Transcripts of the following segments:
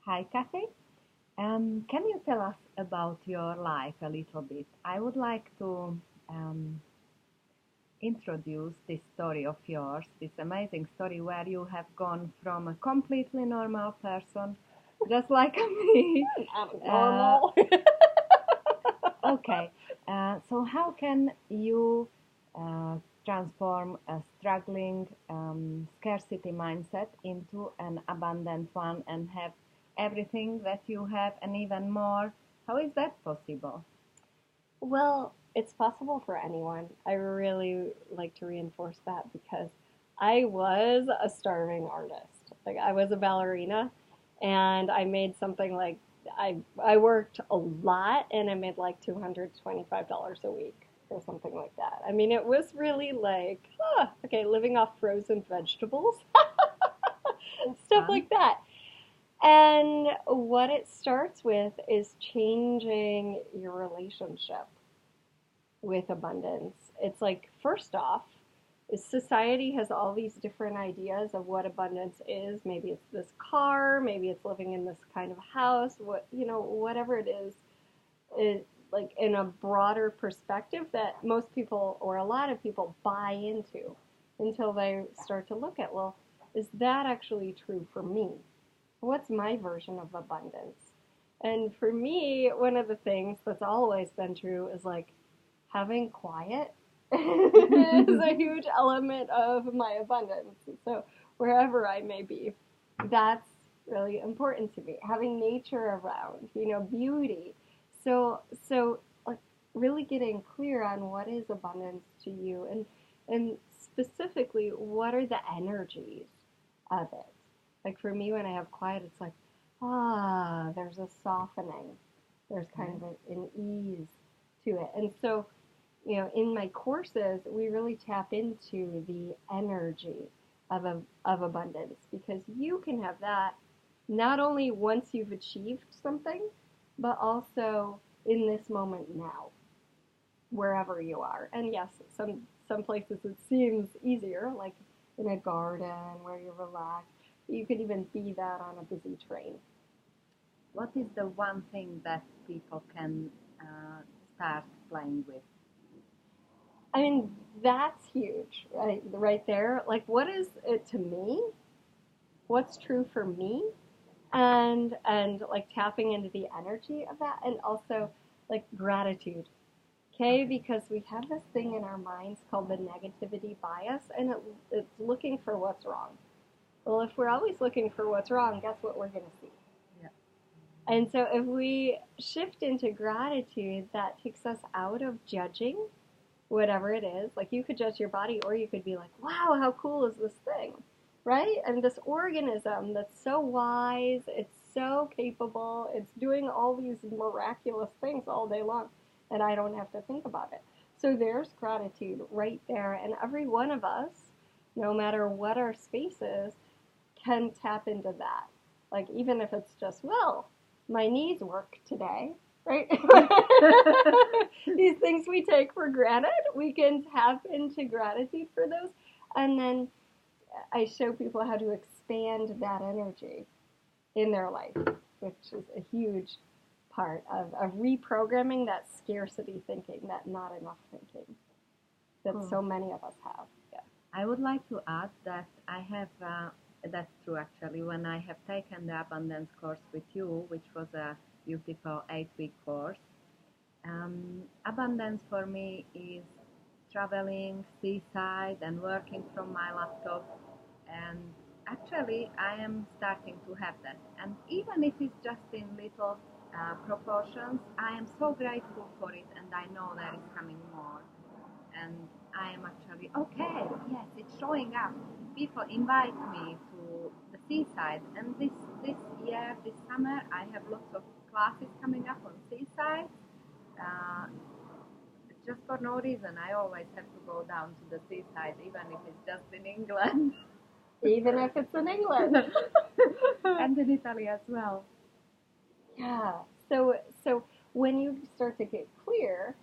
Hi, Kathy. Can you tell us about your life a little bit? I would like to um, introduce this story of yours, this amazing story where you have gone from a completely normal person, just like me. Uh, Normal. okay, so how can you uh, transform a struggling scarcity mindset into an abundant one and have everything that you have and even more? How is that possible? Well, it's possible for anyone. I really like to reinforce that because I was a starving artist. Like I was a ballerina and I made something like I worked a lot and I made like $225 a week or something like that. I mean, it was really like, okay, living off frozen vegetables, That's stuff fun. like that. And what it starts with is changing your relationship with abundance. It's like, first off, society has all these different ideas of what abundance is. Maybe it's this car, maybe it's living in this kind of house, whatever it is, like in a broader perspective that most people or a lot of people buy into until they start to look at, well, is that actually true for me? What's my version of abundance? And for me, one of the things that's always been true is like having quiet is a huge element of my abundance. So wherever I may be, that's really important to me. Having nature around, beauty. So like really getting clear on what is abundance to you and specifically what are the energies of it. Like for me when I have quiet it's like there's a softening. There's kind of an ease to it. And so in my courses, we really tap into the energy of abundance because you can have that not only once you've achieved something, but also in this moment now, wherever you are. And yes, some places it seems easier, like in a garden where you're relaxed. You could even be that on a busy train. What is the one thing that people can start playing with? I mean, that's huge, right? Right there. Like, what is it to me? What's true for me? And like tapping into the energy of that and also like gratitude, okay, Okay. because we have this thing in our minds called the negativity bias and it's looking for what's wrong. Well, if we're always looking for what's wrong, guess what we're going to see? Yeah. And so if we shift into gratitude, that takes us out of judging whatever it is. Like you could judge your body or you could be like, wow, how cool is this thing? Right? And this organism that's so wise, it's so capable, it's doing all these miraculous things all day long, and I don't have to think about it. So there's gratitude right there, and every one of us, no matter what our space is, can tap into that. Like even if it's just, well, my knees work today, right? These things we take for granted, we can tap into gratitude for those. And then I show people how to expand that energy in their life, which is a huge part of reprogramming that scarcity thinking, that not enough thinking that Cool. so many of us have. Yeah. I would like to add that I have, that's true actually, when I have taken the abundance course with you, which was a beautiful 8 week course, abundance for me is traveling seaside and working from my laptop. And actually, I am starting to have that. And even if it's just in little proportions, I am so grateful for it, and I know there is coming more. And I am actually okay. Yes, it's showing up. People invite me to the seaside, and this year, this summer, I have lots of classes coming up on seaside. Uh, just for no reason, I always have to go down to the seaside, even if it's just in England. Even if it's in England. And in Italy as well. Yeah. So when you start to get clear,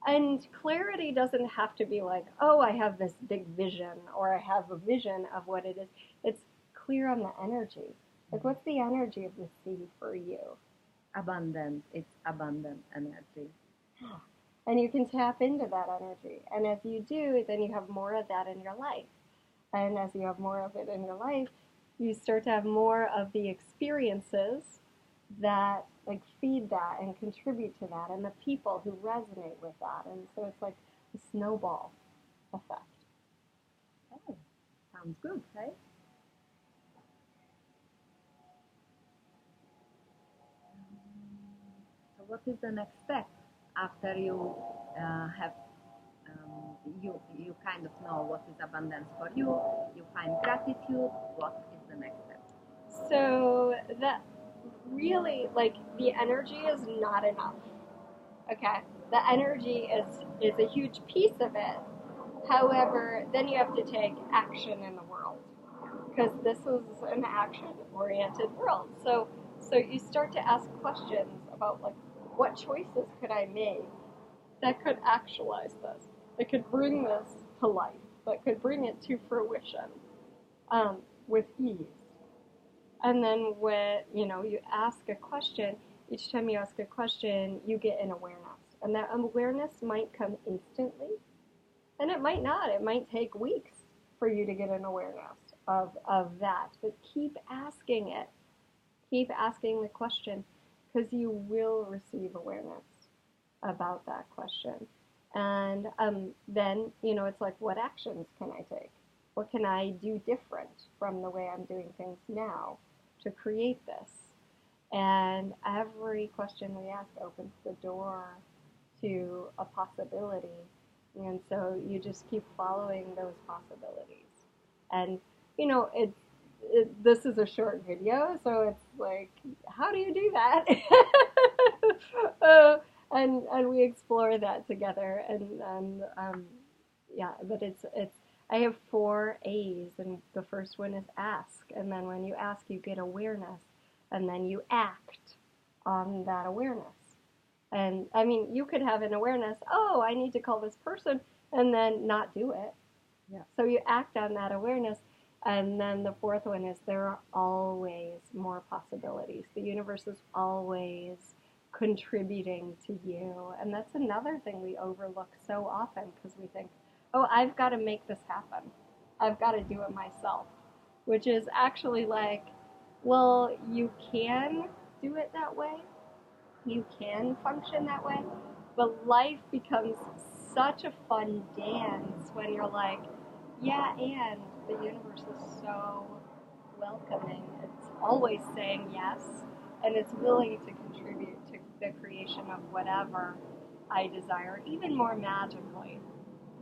and clarity doesn't have to be like, oh, I have this big vision or I have a vision of what it is. It's clear on the energy. Like, what's the energy of the sea for you? Abundant. It's abundant energy. And you can tap into that energy. And as you do, then you have more of that in your life. And as you have more of it in your life, you start to have more of the experiences that like feed that and contribute to that and the people who resonate with that. And so it's like a snowball effect. Oh, sounds good, right? So what is the next step after you have you kind of know what is abundance for you? You find gratitude. What is the next step? So that really like the energy is not enough. Okay. The energy is a huge piece of it. However, then you have to take action in the world because this is an action-oriented world. So you start to ask questions about like what choices could I make that could actualize this, that could bring this to life, that could bring it to fruition with ease. And then when you ask a question, each time you ask a question, you get an awareness, and that awareness might come instantly, and it might not. It might take weeks for you to get an awareness of that. But keep asking it. Keep asking the question because you will receive awareness about that question. And then, it's like, what actions can I take? What can I do different from the way I'm doing things now to create this? And every question we ask opens the door to a possibility. And so you just keep following those possibilities. And, this is a short video, so it's like, how do you do that? And we explore that together. And yeah, but it's I have 4 A's, and the first one is ask. And then when you ask, you get awareness, and then you act on that awareness. And I mean, you could have an awareness, oh, I need to call this person, and then not do it. Yeah. So you act on that awareness. And then the 4th one is there are always more possibilities. The universe is always contributing to you. And that's another thing we overlook so often because we think, oh, I've got to make this happen. I've got to do it myself, which is actually like, well, you can do it that way. You can function that way. But life becomes such a fun dance when you're like, yeah, and the universe is so welcoming. It's always saying yes, and it's willing to contribute to the creation of whatever I desire, even more magically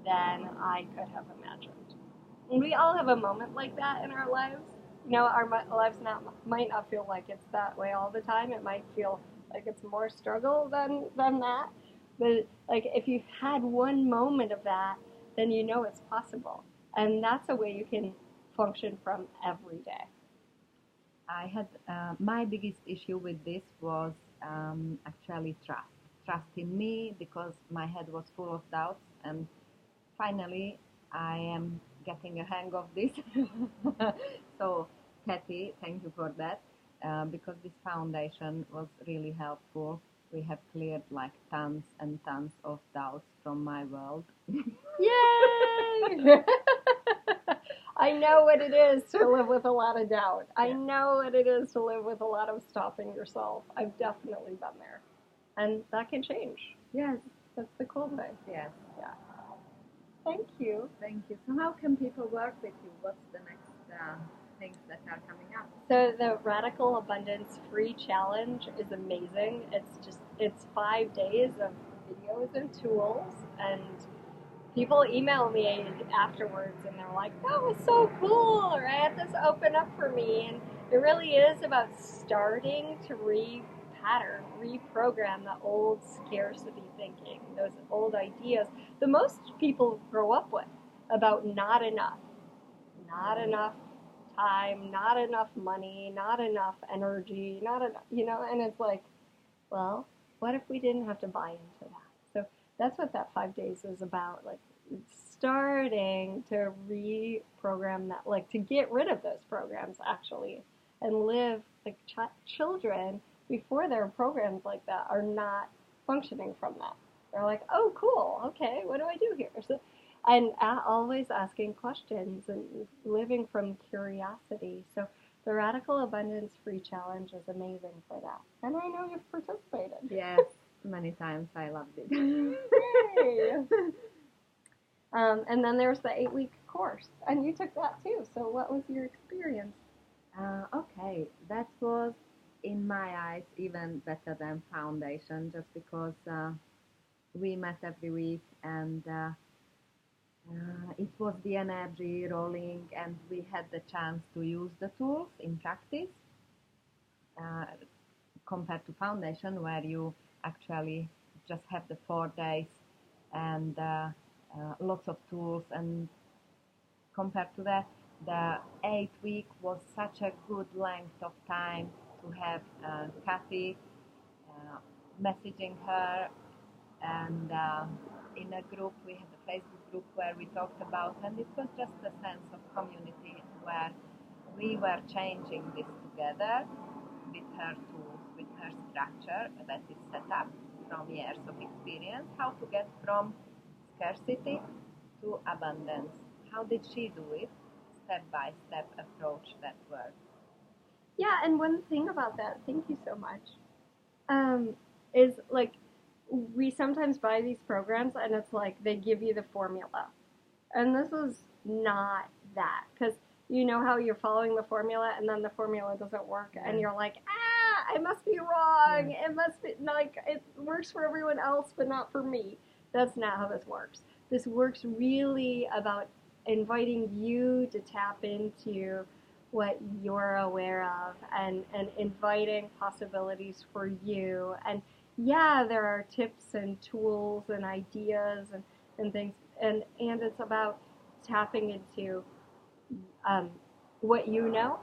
than I could have imagined. And we all have a moment like that in our lives. Our lives might not feel like it's that way all the time. It might feel like it's more struggle than that. But like if you've had one moment of that, then you know it's possible. And that's a way you can function from every day. I had my biggest issue with this was actually trust in me because my head was full of doubts, and finally I am getting a hang of this. So Kathy, thank you for that because this foundation was really helpful. We have cleared like tons and tons of doubts from my world. Yay! I know what it is to live with a lot of doubt. I know what it is to live with a lot of stopping yourself. I've definitely been there. And that can change. Yes. That's the cool thing. Yes. Yeah. Thank you. Thank you. So how can people work with you? What's the next things that are coming up? So the Radical Abundance Free Challenge is amazing. It's 5 days of videos and tools, and people email me afterwards and they're like, that was so cool, or I had this open up for me. And it really is about starting to reprogram the old scarcity thinking, those old ideas that most people grow up with about not enough time, not enough money, not enough energy, not enough, and it's like, well, what if we didn't have to buy into that? So that's what that 5 days is about, like starting to reprogram that, like to get rid of those programs actually, and live like children before they're programs like that are not functioning from that. They're like, oh, cool, okay, what do I do here? So, and always asking questions and living from curiosity. So the Radical Abundance Free Challenge is amazing for that. And I know you've participated. Yes, many times. I loved it. Yay! And then there's the 8-week course, and you took that too. So what was your experience? Okay, that was, in my eyes, even better than foundation, just because we met every week, and it was the energy rolling, and we had the chance to use the tools in practice, uh, compared to foundation, where you actually just have the 4 days and lots of tools. And compared to that, the 8 week was such a good length of time to have Kathy, uh, messaging her, and in a group, we had a Facebook group where we talked about, and it was just a sense of community where we were changing this together with her tools, with her structure that is set up from years of experience, how to get from scarcity to abundance. How did she do it? Step by step approach that works. Yeah, and one thing about that, thank you so much, is like we sometimes buy these programs and it's like they give you the formula. And this is not that. Because you know how you're following the formula and then the formula doesn't work and you're like, I must be wrong. It must be like it works for everyone else but not for me. That's not how this works. This works really about inviting you to tap into what you're aware of and inviting possibilities for you. And yeah, there are tips and tools and ideas and things. And it's about tapping into what you know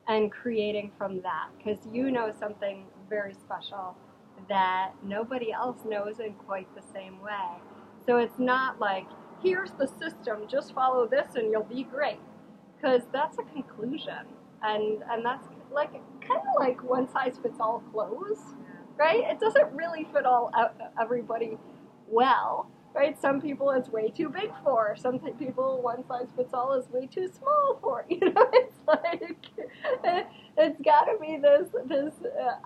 and creating from that, because you know something very special that nobody else knows in quite the same way. So it's not like, here's the system, just follow this and you'll be great, because that's a conclusion, and that's like kind of like one size fits all clothes, right? It doesn't really fit all everybody well, right? Some people it's way too big for. Some people one size fits all is way too small for. You know, it's like it's got to be this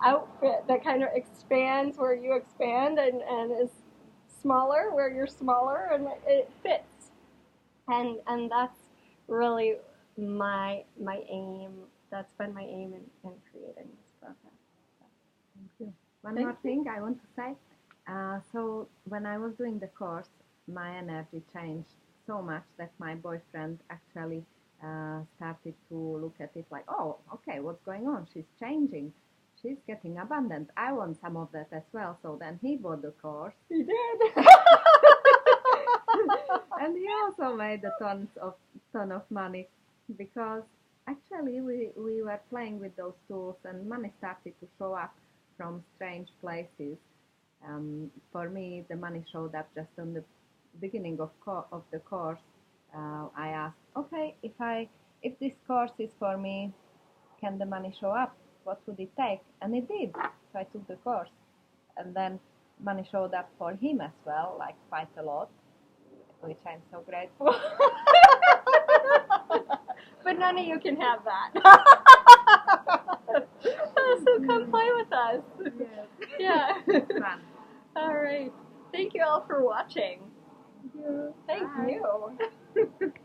outfit that kind of expands where you expand and is smaller where you're smaller, and it fits. And that's really my aim. That's been my aim in creating this process. Thank you. One more thing I want to say. So when I was doing the course, my energy changed so much that my boyfriend actually started to look at it like, oh, okay, what's going on? She's changing. She's getting abundant. I want some of that as well. So then he bought the course. He did. And he also made a ton of money, because actually we were playing with those tools and money started to show up from strange places. For me, the money showed up just on the beginning of the course. I asked, okay, if this course is for me, can the money show up? What would it take? And it did. So I took the course, and then money showed up for him as well, like quite a lot, which I'm so grateful. But none of you can have that. So come play with us. Yes. Yeah. Fun. All right. Thank you all for watching. Thank you. Thank Bye. you.